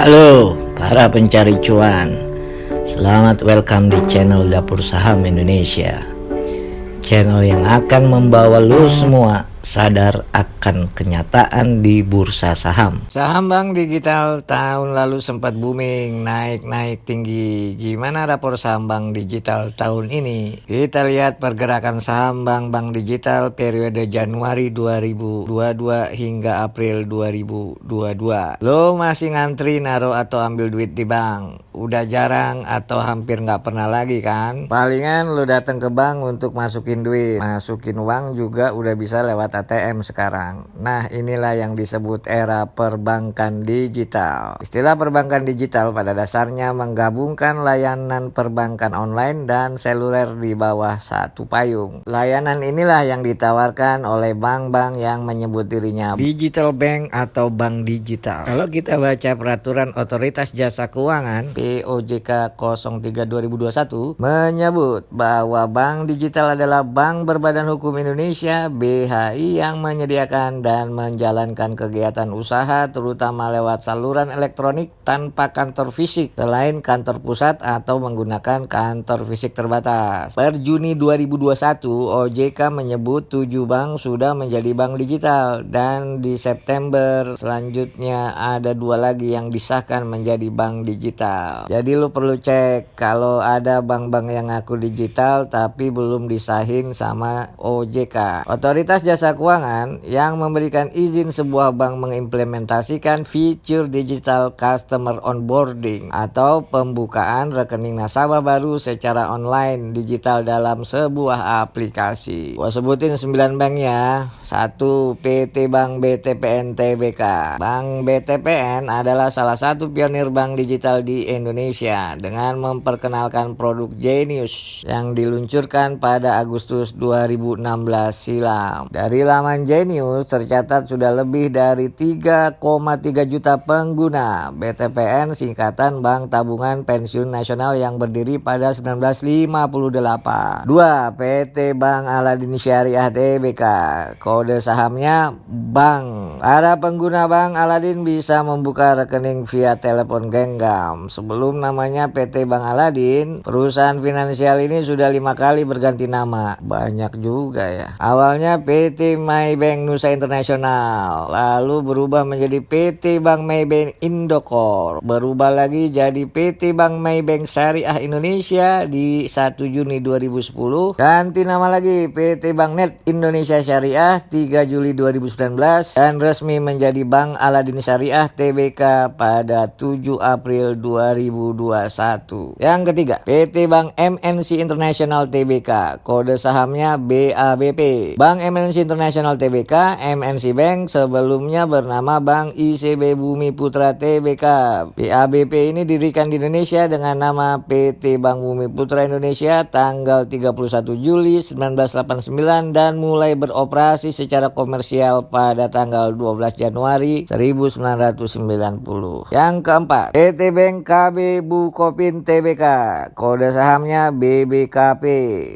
Halo para pencari cuan, selamat welcome di channel Dapur Saham Indonesia. Channel yang akan membawa lu semua sadar akan kenyataan di bursa saham. Saham bank digital tahun lalu sempat booming, naik tinggi. Gimana rapor saham bank digital tahun ini? Kita lihat pergerakan saham bank digital periode Januari 2022 hingga April 2022. Lo masih ngantri naruh atau ambil duit di bank? Udah jarang atau hampir nggak pernah lagi kan? Palingan lo datang ke bank untuk masukin duit, masukin uang juga udah bisa lewat ATM sekarang. Nah, inilah yang disebut era perbankan digital. Istilah perbankan digital pada dasarnya menggabungkan layanan perbankan online dan seluler di bawah satu payung. Layanan inilah yang ditawarkan oleh bank-bank yang menyebut dirinya digital bank atau bank digital. Kalau kita baca peraturan Otoritas Jasa Keuangan POJK 03/2021 menyebut bahwa bank digital adalah bank berbadan hukum Indonesia BHI yang menyediakan dan menjalankan kegiatan usaha terutama lewat saluran elektronik tanpa kantor fisik selain kantor pusat atau menggunakan kantor fisik terbatas. Per Juni 2021, OJK menyebut 7 bank sudah menjadi bank digital dan di September selanjutnya ada 2 lagi yang disahkan menjadi bank digital. Jadi lu perlu cek kalau ada bank-bank yang ngaku digital tapi belum disahin sama OJK. Otoritas Jasa Keuangan yang memberikan izin sebuah bank mengimplementasikan fitur digital customer onboarding atau pembukaan rekening nasabah baru secara online digital dalam sebuah aplikasi. Gua sebutin 9 bank ya. 1. PT Bank BTPN Tbk. Bank BTPN adalah salah satu pionir bank digital di Indonesia dengan memperkenalkan produk Genius yang diluncurkan pada Agustus 2016 silam. Dari laman Genius tercatat sudah lebih dari 3,3 juta pengguna. BTPN singkatan Bank Tabungan Pensiun Nasional yang berdiri pada 1958. 2. PT Bank Aladin Syariah Tbk. Kode sahamnya Bank. Para pengguna Bank Aladin bisa membuka rekening via telepon genggam. Sebelum namanya PT Bank Aladin, perusahaan finansial ini sudah 5 kali berganti nama. Banyak juga ya. Awalnya PT Maybank Nusa Internasional, lalu berubah menjadi PT Bank Maybank Indokor, berubah lagi jadi PT Bank Maybank Syariah Indonesia di 1 Juni 2010, ganti nama lagi PT Bank Net Indonesia Syariah 3 Juli 2019 dan resmi menjadi Bank Aladin Syariah Tbk pada 7 April 2021. Yang ketiga, PT Bank MNC International Tbk, kode sahamnya BABP. Bank MNC International Tbk, MNC Bank sebelumnya bernama Bank ICB Bumi Putra Tbk. BABP ini didirikan di Indonesia dengan nama PT Bank Bumi Putra Indonesia tanggal 31 Juli 1989 dan mulai beroperasi secara komersial pada tanggal 12 Januari 1990. Yang keempat, PT Bank KB Bukopin Tbk, kode sahamnya BBKP,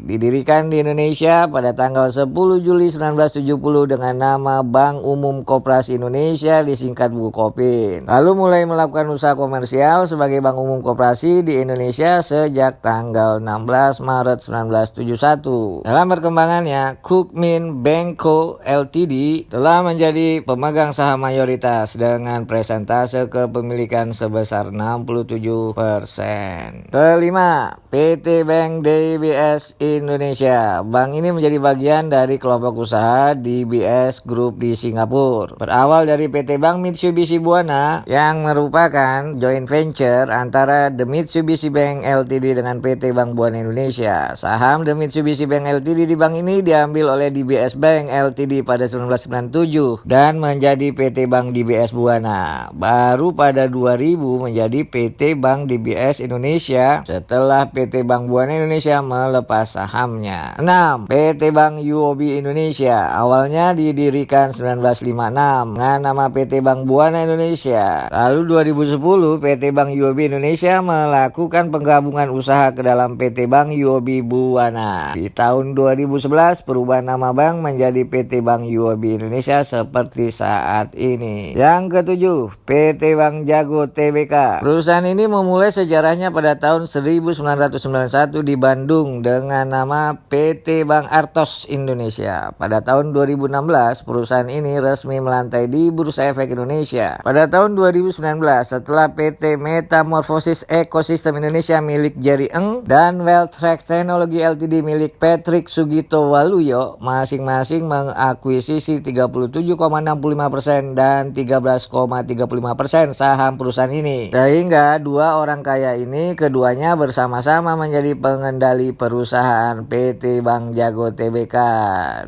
didirikan di Indonesia pada tanggal 10 Juli 1970 dengan nama Bank Umum Koperasi Indonesia disingkat Bukopin. Lalu mulai melakukan usaha komersial sebagai Bank Umum Koperasi di Indonesia sejak tanggal 16 Maret 1971. Dalam perkembangannya, Kukmin Bank Co. Ltd. telah menjadi pemegang saham mayoritas dengan persentase kepemilikan sebesar 67%. Kelima, PT Bank DBS Indonesia. Bank ini menjadi bagian dari kelompok usaha DBS Group di Singapura. Berawal dari PT Bank Mitsubishi Buana yang merupakan joint venture antara The Mitsubishi Bank Ltd dengan PT Bank Buana Indonesia. Saham The Mitsubishi Bank Ltd di bank ini diambil oleh DBS Bank Ltd pada 1997 dan menjadi PT Bank DBS Buana. Baru pada 2000 menjadi PT Bank DBS Indonesia setelah PT Bank Buana Indonesia melepas sahamnya. 6. PT Bank UOB Indonesia. Awalnya didirikan didirikan 1956 dengan nama PT Bank Buana Indonesia. Lalu 2010 PT Bank UOB Indonesia melakukan penggabungan usaha ke dalam PT Bank UOB Buana. Di tahun 2011 perubahan nama bank menjadi PT Bank UOB Indonesia seperti saat ini. Yang ketujuh, PT Bank Jago Tbk. Perusahaan ini memulai sejarahnya pada tahun 1991 di Bandung dengan nama PT Bank Artos Indonesia. Pada tahun 2016 perusahaan ini resmi melantai di Bursa Efek Indonesia. Pada tahun 2019 setelah PT Metamorphosis Ekosistem Indonesia milik Jerry Eng dan Welltrack Technology Ltd milik Patrick Sugito Waluyo masing-masing mengakuisisi 37,65% dan 13,35% saham perusahaan ini. Sehingga dua orang kaya ini keduanya bersama-sama menjadi pengendali perusahaan PT Bank Jago Tbk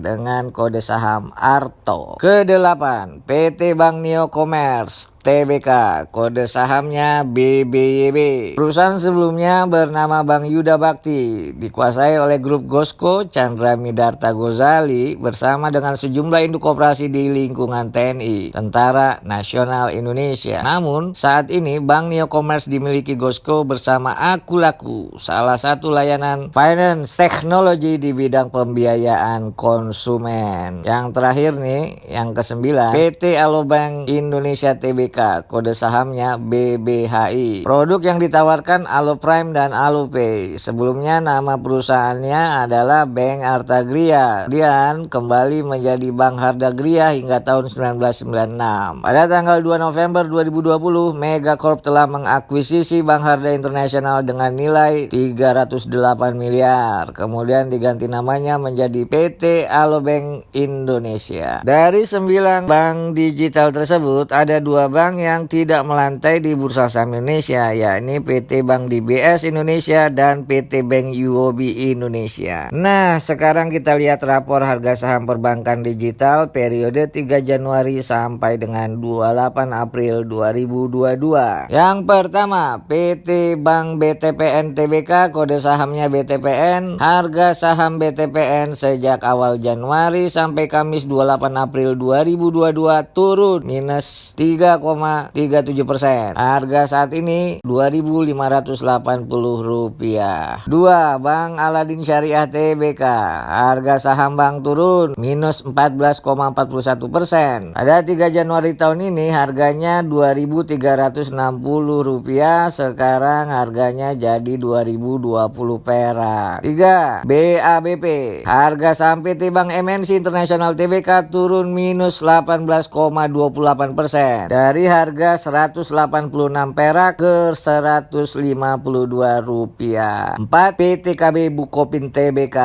dengan kode saham ARTO. Kedelapan, PT Bank Neo Commerce Tbk, kode sahamnya BBYB. Perusahaan sebelumnya bernama Bank Yuda Bakti, dikuasai oleh grup Gosco Chandra Midarta Gozali bersama dengan sejumlah induk koperasi di lingkungan TNI, Tentara Nasional Indonesia. Namun, saat ini Bank Neo Commerce dimiliki Gosco bersama Akulaku, salah satu layanan finance technology di bidang pembiayaan konsumen. Yang terakhir nih, yang ke-9, PT Alobank Indonesia Tbk, kode sahamnya BBHI. Produk yang ditawarkan Aloprime dan Alopay. Sebelumnya nama perusahaannya adalah Bank Artagria, kemudian kembali menjadi Bank Hardagria hingga tahun 1996. Pada tanggal 2 November 2020, Megacorp telah mengakuisisi Bank Harda Internasional dengan nilai 308 miliar. Kemudian diganti namanya menjadi PT Alobank Indonesia. Dari 9 bank digital tersebut, ada 2 bank yang tidak melantai di Bursa Saham Indonesia, yakni PT Bank DBS Indonesia dan PT Bank UOB Indonesia. Nah, sekarang kita lihat rapor harga saham perbankan digital periode 3 Januari sampai dengan 28 April 2022. Yang pertama, PT Bank BTPN Tbk, kode sahamnya BTPN. Harga saham BTPN sejak awal Januari sampai Kamis 28 April 2022 turun minus 3,37%. Harga saat ini Rp2.580. 2. Bank Aladin Syariah Tbk. Harga saham bank turun minus 14,41%. Pada 3 Januari tahun ini harganya Rp2.360. Sekarang harganya jadi Rp2.020 perak. 3. BABP. Harga saham PT Bank MNC Internasional Tbk turun minus 18,28%. Dari harga Rp186 perak ke Rp152. 4. PTKB Bukopin Tbk.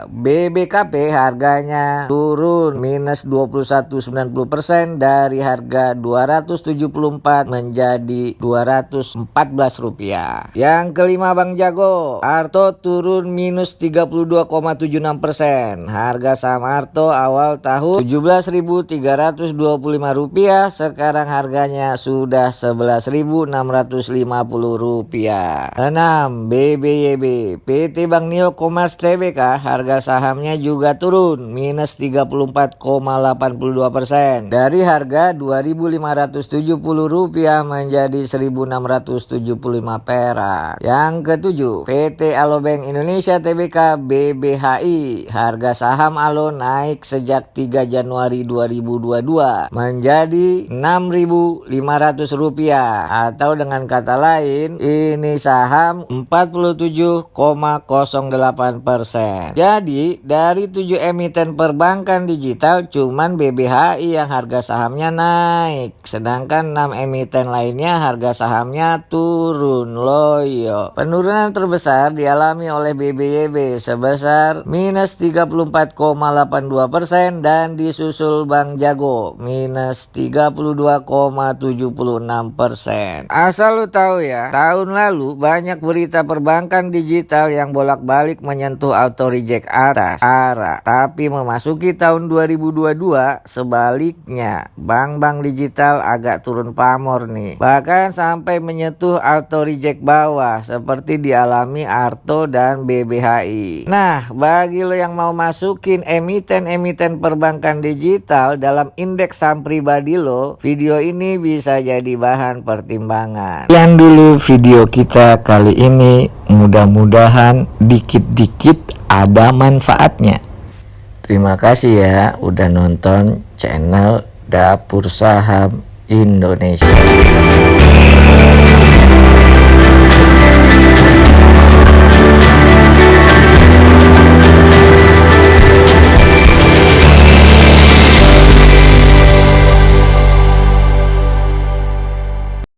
BBKP harganya turun minus 21,90% dari harga Rp274 menjadi Rp214. Yang kelima, Bank Jago. Arto turun minus 32,76%. Harga saham Arto awal tahun Rp17.325, sekarang harganya sudah Rp11.650. 6. BBYB. PT Bank Neo Commerce Tbk, harga sahamnya juga turun minus 34,82%. Dari harga Rp2.570 menjadi Rp1.675 perak. Yang ketujuh, PT Alobank Indonesia Tbk BBHI. Harga saham Alo naik sejak 3 Januari 2022 menjadi Rp6.500, atau dengan kata lain ini saham 47,08%. Jadi dari 7 emiten perbankan digital cuman BBHI yang harga sahamnya naik, sedangkan 6 emiten lainnya harga sahamnya turun loyo. Penurunan terbesar dialami oleh BBYB sebesar minus 34,82% dan disusul Bank Jago minus 32,75%. 0,76%. Asal lu tahu ya, tahun lalu banyak berita perbankan digital yang bolak-balik menyentuh auto reject atas arah. Tapi memasuki tahun 2022, sebaliknya bank-bank digital agak turun pamor nih. Bahkan sampai menyentuh auto reject bawah seperti dialami Arto dan BBHI. Nah, bagi lo yang mau masukin emiten-emiten perbankan digital dalam indeks saham pribadi lo, video ini bisa jadi bahan pertimbangan. Sekian dulu video kita kali ini, mudah-mudahan dikit-dikit ada manfaatnya. Terima kasih ya udah nonton channel Dapur Saham Indonesia.